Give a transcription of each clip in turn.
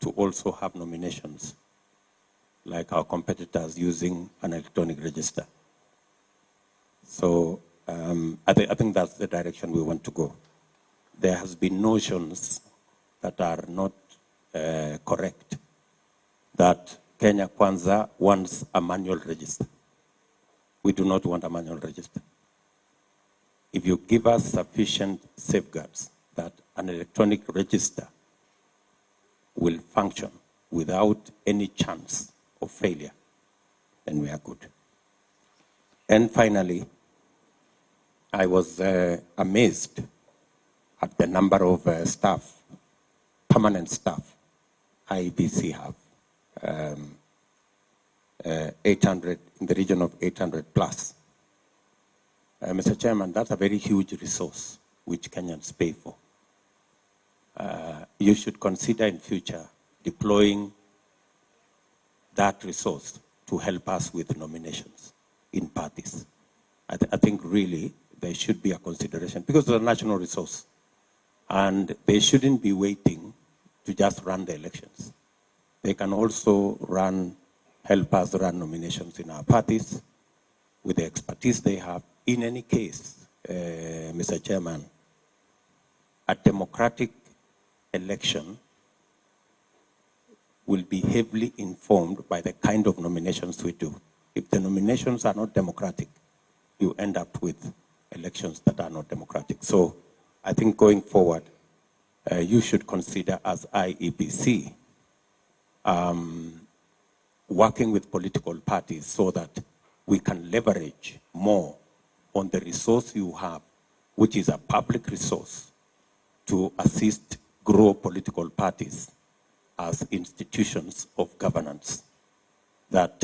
to also have nominations, like our competitors using an electronic register. So I think that's the direction we want to go. There has been notions that are not correct, that Kenya Kwanza wants a manual register. We do not want a manual register. If you give us sufficient safeguards that an electronic register will function without any chance of failure, then we are good. And finally, I was amazed at the number of staff, permanent staff, IEBC have. 800, in the region of 800 plus. Mr. Chairman, that's a very huge resource which Kenyans pay for. You should consider in future deploying that resource to help us with nominations in parties. I think really there should be a consideration because it's a national resource and they shouldn't be waiting to just run the elections. They can also help us run nominations in our parties with the expertise they have. In any case, Mr. Chairman, a democratic election will be heavily informed by the kind of nominations we do. If the nominations are not democratic, you end up with elections that are not democratic. So I think going forward, you should consider as IEBC working with political parties so that we can leverage more on the resource you have, which is a public resource, to assist grow political parties as institutions of governance. That,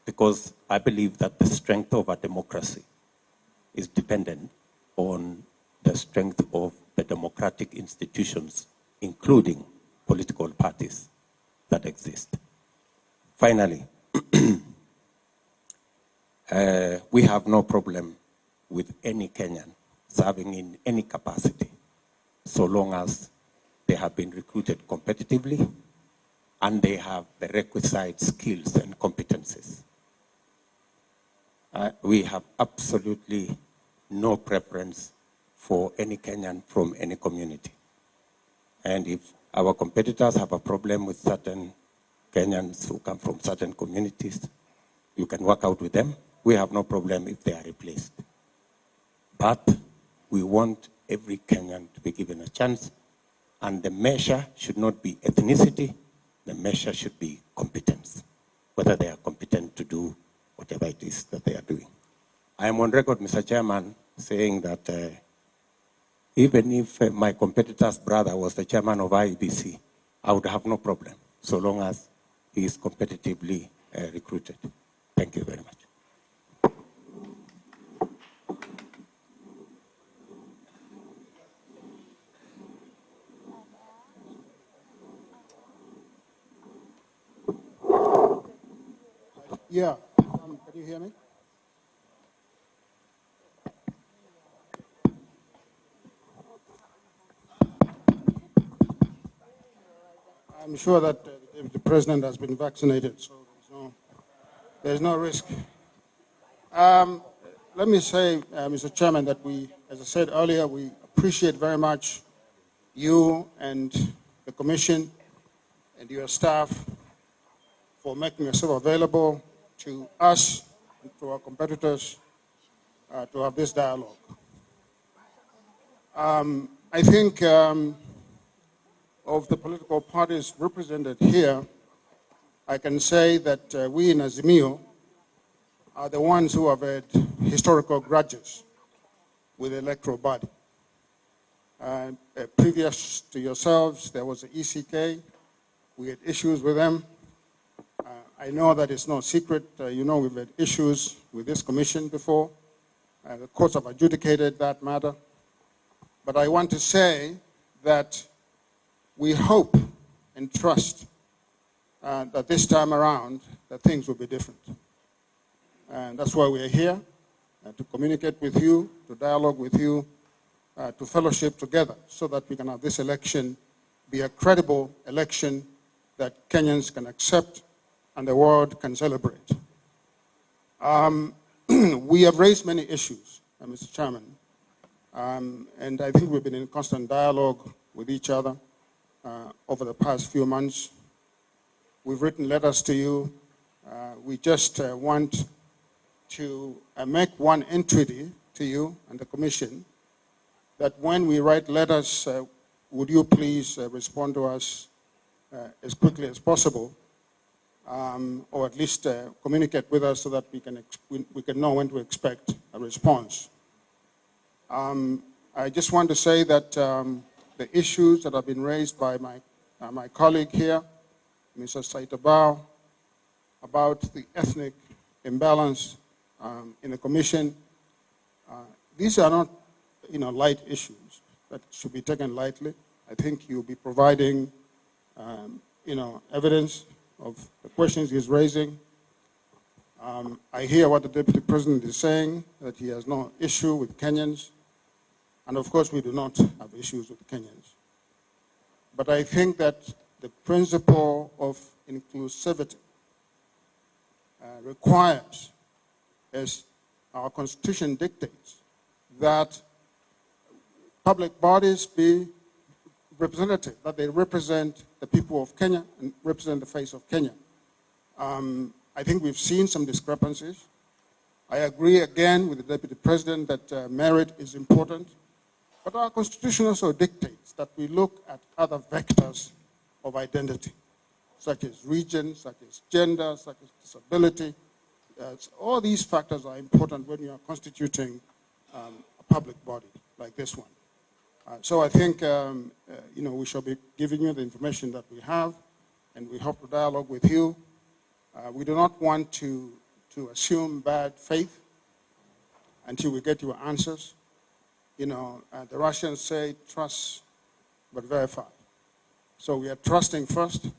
because I believe that the strength of a democracy is dependent on the strength of the democratic institutions, including political parties that exist. Finally, we have no problem with any Kenyan serving in any capacity, so long as they have been recruited competitively and they have the requisite skills and competencies. We have absolutely no preference for any Kenyan from any community. And if our competitors have a problem with certain Kenyans who come from certain communities, you can work out with them. We have no problem if they are replaced. But we want every Kenyan to be given a chance, and the measure should not be ethnicity, the measure should be competence, whether they are competent to do whatever it is that they are doing. I am on record, Mr. Chairman, saying that even if my competitor's brother was the chairman of IEBC, I would have no problem, so long as he is competitively recruited. Thank you very much. Yeah, can you hear me? I'm sure that the president has been vaccinated, so there's no risk. Let me say, Mr. Chairman, that we, as I said earlier, we appreciate very much you and the Commission and your staff for making yourself available to us and to our competitors to have this dialogue. I think of the political parties represented here, I can say that we in Azimio are the ones who have had historical grudges with the electoral body. Previous to yourselves, there was the ECK. We had issues with them. I know that it's no secret. You know we've had issues with this commission before. The courts have adjudicated that matter. But I want to say that we hope and trust that this time around that things will be different. And that's why we are here, to communicate with you, to dialogue with you, to fellowship together so that we can have this election be a credible election that Kenyans can accept and the world can celebrate. We have raised many issues, Mr. Chairman, and I think we've been in constant dialogue with each other over the past few months. We've written letters to you. We just want to make one entreaty to you and the Commission that when we write letters, would you please respond to us as quickly as possible, or at least communicate with us so that we can know when to expect a response. I just want to say that the issues that have been raised by my colleague here, Mr. Saitabao, about the ethnic imbalance in the Commission, these are not, light issues that should be taken lightly. I think you'll be providing, evidence of the questions he's raising. I hear what the Deputy President is saying, that he has no issue with Kenyans. And of course, we do not have issues with Kenyans. But I think that the principle of inclusivity requires, as our Constitution dictates, that public bodies be representative, that they represent the people of Kenya and represent the face of Kenya. I think we've seen some discrepancies. I agree again with the Deputy President that merit is important, but our Constitution also dictates that we look at other vectors of identity, such as region, such as gender, such as disability. All these factors are important when you are constituting a public body like this one. So I think, we shall be giving you the information that we have, and we hope to dialogue with you. We do not want to assume bad faith until we get your answers. The Russians say trust but verify. So we are trusting first,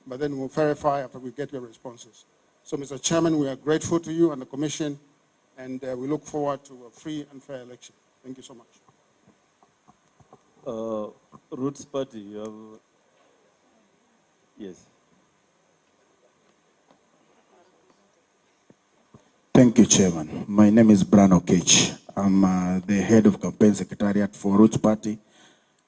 but then we'll verify after we get your responses. So, Mr. Chairman, we are grateful to you and the Commission, and we look forward to a free and fair election. Thank you so much. Roots Party, you have... Yes. Thank you, Chairman. My name is Brano Okech. I'm the head of campaign secretariat for Roots Party,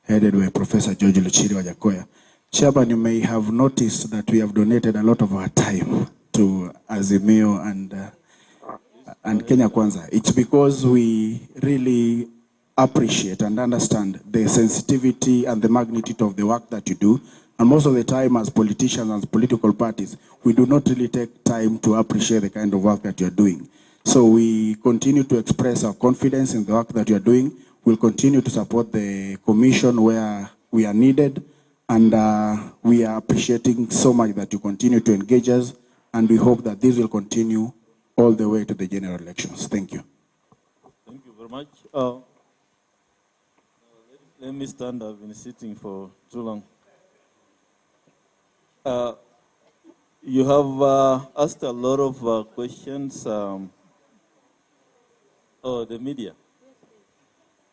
headed by Professor George Luchiri Wajakoya. Chairman, you may have noticed that we have donated a lot of our time to Azimio and Kenya Kwanza. It's because we really appreciate and understand the sensitivity and the magnitude of the work that you do. And most of the time, as politicians, as political parties, we do not really take time to appreciate the kind of work that you're doing. So we continue to express our confidence in the work that you're doing. We'll continue to support the Commission where we are needed. And we are appreciating so much that you continue to engage us. And we hope that this will continue all the way to the general elections. Thank you. Thank you very much. Let me stand. I've been sitting for too long. You have asked a lot of questions. The media.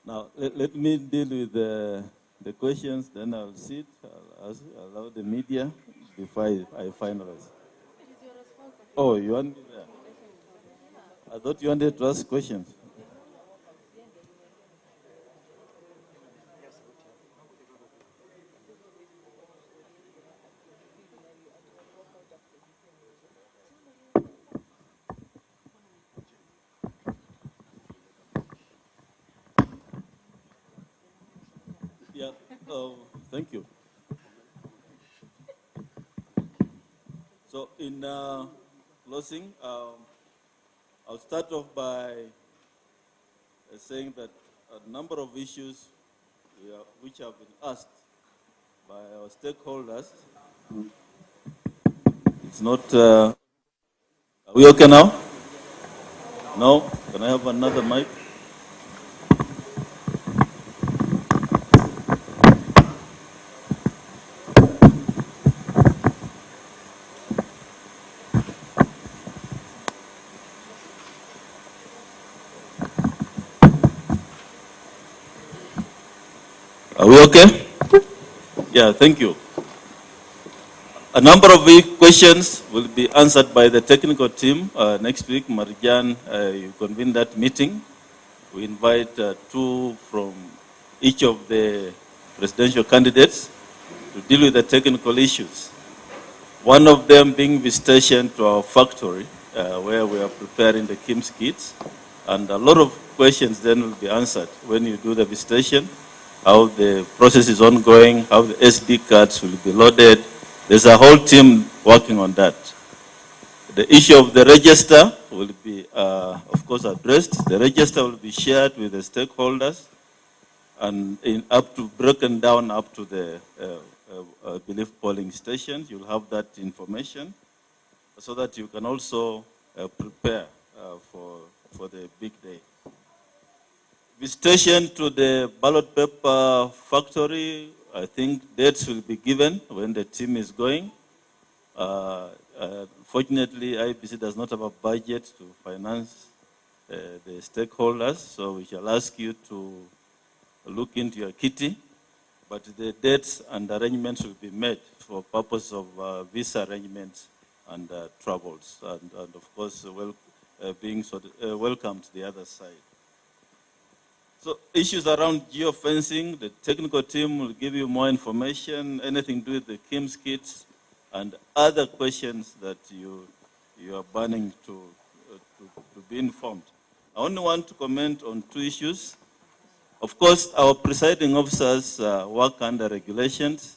Now, let me deal with the questions, then I'll sit, I'll allow the media before I finalize. Oh, you want me there? I thought you wanted to ask questions. Yeah, thank you. So in closing, I'll start off by saying that a number of issues which have been asked by our stakeholders, it's not, are we okay now? No? Can I have another mic? Are we okay? Yeah, thank you. A number of questions will be answered by the technical team. Next week, Marjan, you convene that meeting. We invite two from each of the presidential candidates to deal with the technical issues. One of them being visitation to our factory, where we are preparing the KIMS kits. And a lot of questions then will be answered when you do the visitation, how the process is ongoing, how the SD cards will be loaded. There's a whole team working on that. The issue of the register will be, of course, addressed. The register will be shared with the stakeholders and broken down up to the polling stations. You'll have that information so that you can also prepare for the big day. Visitation to the ballot paper factory, I think dates will be given when the team is going. Fortunately, IEBC does not have a budget to finance the stakeholders, so we shall ask you to look into your kitty, but the dates and arrangements will be made for purpose of visa arrangements and travels, and of course, being welcome to the other side. So issues around geofencing, the technical team will give you more information, anything to do with the KIMS kits, and other questions that you are burning to be informed. I only want to comment on two issues. Of course, our presiding officers work under regulations,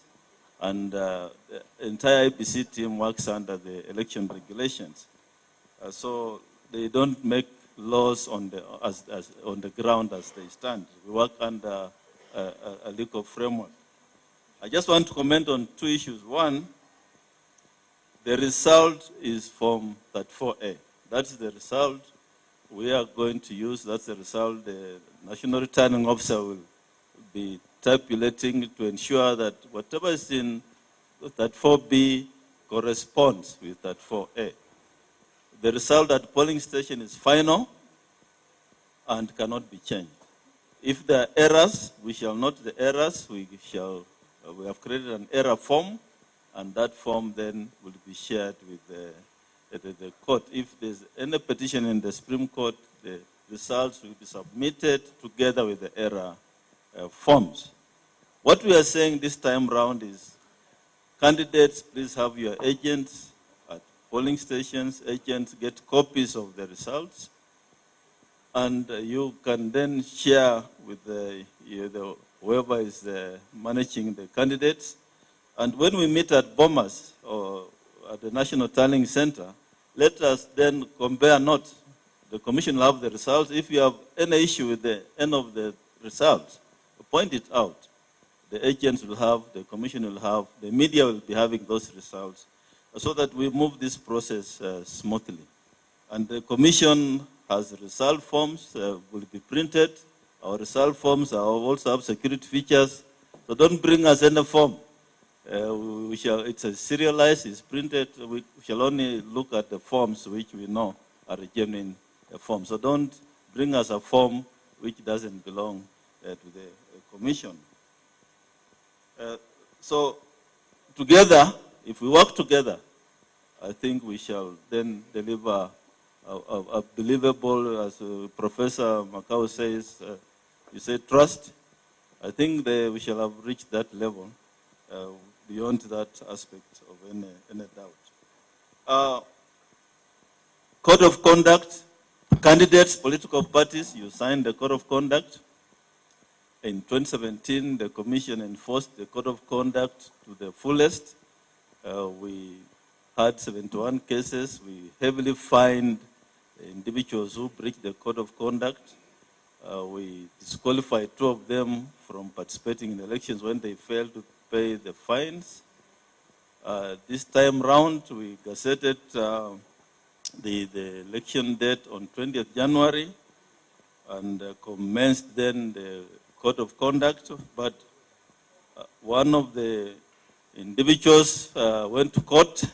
and the entire IEBC team works under the election regulations. So they don't make laws on the ground as they stand. We work under a legal framework. I just want to comment on two issues. One, the result is from that 4A. That's the result we are going to use. That's the result the National Returning Officer will be tabulating to ensure that whatever is in that 4B corresponds with that 4A. The result at the polling station is final and cannot be changed. If there are errors, we shall note the errors. We have created an error form, and that form then will be shared with the court. If there's any petition in the Supreme Court, the results will be submitted together with the error forms. What we are saying this time round is, candidates, please have your agents at polling stations. Agents get copies of the results, and you can then share with whoever is managing the candidates. And when we meet at Bomas or at the National Tallying Center, let us then compare notes. The commission will have the results. If you have any issue with the end of the results, point it out. The agents will have, the commission will have, the media will be having those results, so that we move this process smoothly. And the commission has result forms, will be printed. Our result forms also have security features. So don't bring us any form. It's a serialized, it's printed. We shall only look at the forms which we know are genuine forms. So don't bring us a form which doesn't belong to the commission. So together, if we work together, I think we shall then deliver a believable, as Professor Macau says, you say trust. I think we shall have reached that level. Beyond that aspect of any doubt. Code of conduct, candidates, political parties, you signed the code of conduct. In 2017, the commission enforced the code of conduct to the fullest. We had 71 cases. We heavily fined individuals who breached the code of conduct. We disqualified 2 of them from participating in elections when they failed to pay the fines. This time round, we gazetted the election date on 20th January and commenced then the code of conduct. But one of the individuals went to court,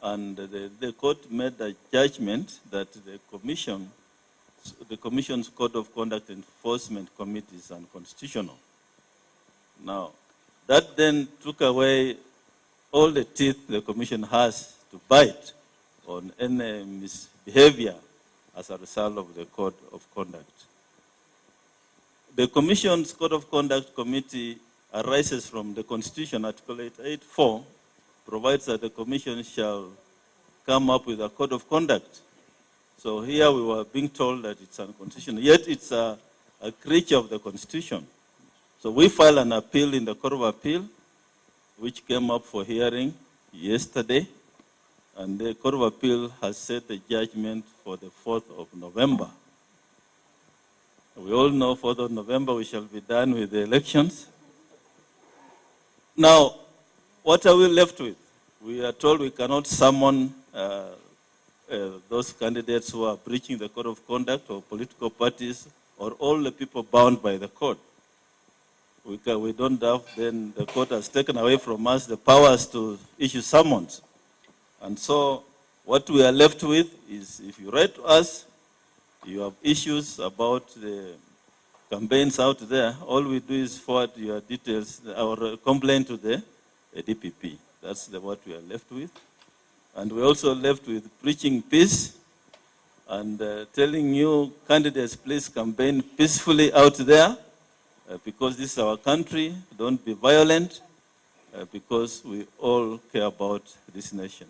and the court made a judgment that the commission's code of conduct enforcement committee is unconstitutional. Now, that then took away all the teeth the Commission has to bite on any misbehavior as a result of the Code of Conduct. The Commission's Code of Conduct Committee arises from the Constitution, Article 884, provides that the Commission shall come up with a Code of Conduct. So here we were being told that it's unconstitutional, yet it's a creature of the Constitution. So we filed an appeal in the Court of Appeal, which came up for hearing yesterday, and the Court of Appeal has set the judgment for the 4th of November. We all know 4th of November we shall be done with the elections. Now, what are we left with? We are told we cannot summon those candidates who are breaching the Code of Conduct, or political parties, or all the people bound by the code. We don't have, then the court has taken away from us the powers to issue summons. And so what we are left with is, if you write to us, you have issues about the campaigns out there, all we do is forward your details, our complaint to the DPP. That's what we are left with. And we're also left with preaching peace and telling you candidates, please campaign peacefully out there because this is our country. Don't be violent because we all care about this nation.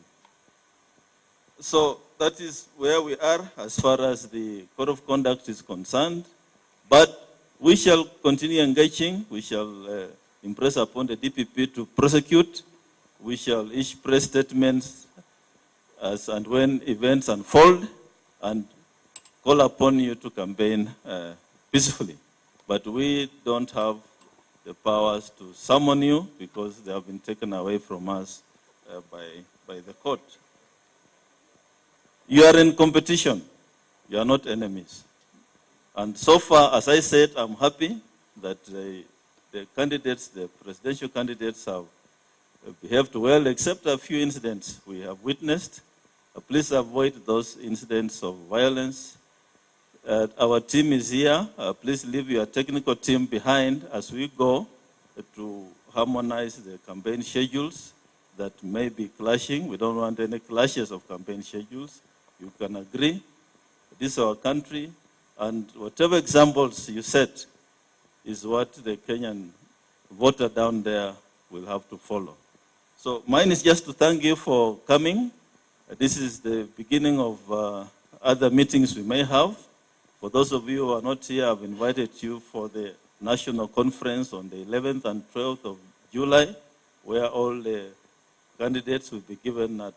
So that is where we are as far as the Code of Conduct is concerned. But we shall continue engaging. We shall impress upon the DPP to prosecute. We shall issue press statements as and when events unfold, and call upon you to campaign peacefully. But we don't have the powers to summon you because they have been taken away from us by the court. You are in competition. You are not enemies. And so far, as I said, I'm happy that the candidates, the presidential candidates, have behaved well, except a few incidents we have witnessed. Please avoid those incidents of violence. Our team is here. Please leave your technical team behind as we go to harmonize the campaign schedules that may be clashing. We don't want any clashes of campaign schedules. You can agree. This is our country, and whatever examples you set is what the Kenyan voter down there will have to follow. So mine is just to thank you for coming. This is the beginning of other meetings we may have. For those of you who are not here, I've invited you for the national conference on the 11th and 12th of July, where all the candidates will be given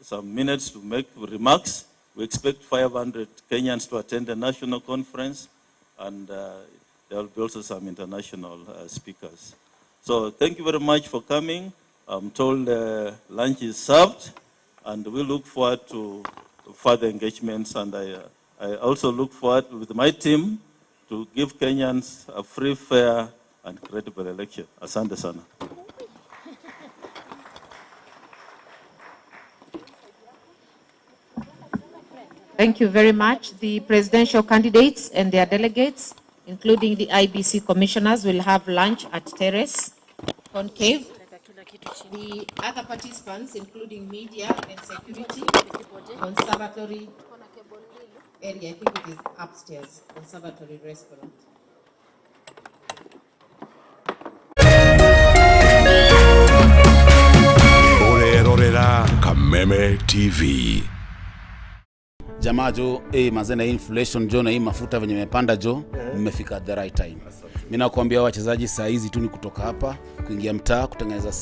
some minutes to make remarks. We expect 500 Kenyans to attend the national conference, and there will be also some international speakers. So thank you very much for coming. I'm told lunch is served, and we look forward to further engagements, and I also look forward with my team to give Kenyans a free, fair, and credible election. Asante sana. Thank you very much. The presidential candidates and their delegates, including the IEBC commissioners, will have lunch at Terrace Concave. The other participants, including media and security, conservatory area, I think it is upstairs, conservatory restaurant. Orerorera Kameme TV. Jamaa jo, mazena inflation jo na hii mafuta venye mepanda jo, mmefika at the right time. Mimi nakwambia wachezaji saa hizi tu ni kutoka hapa, kuingia mtaa, kutengeneza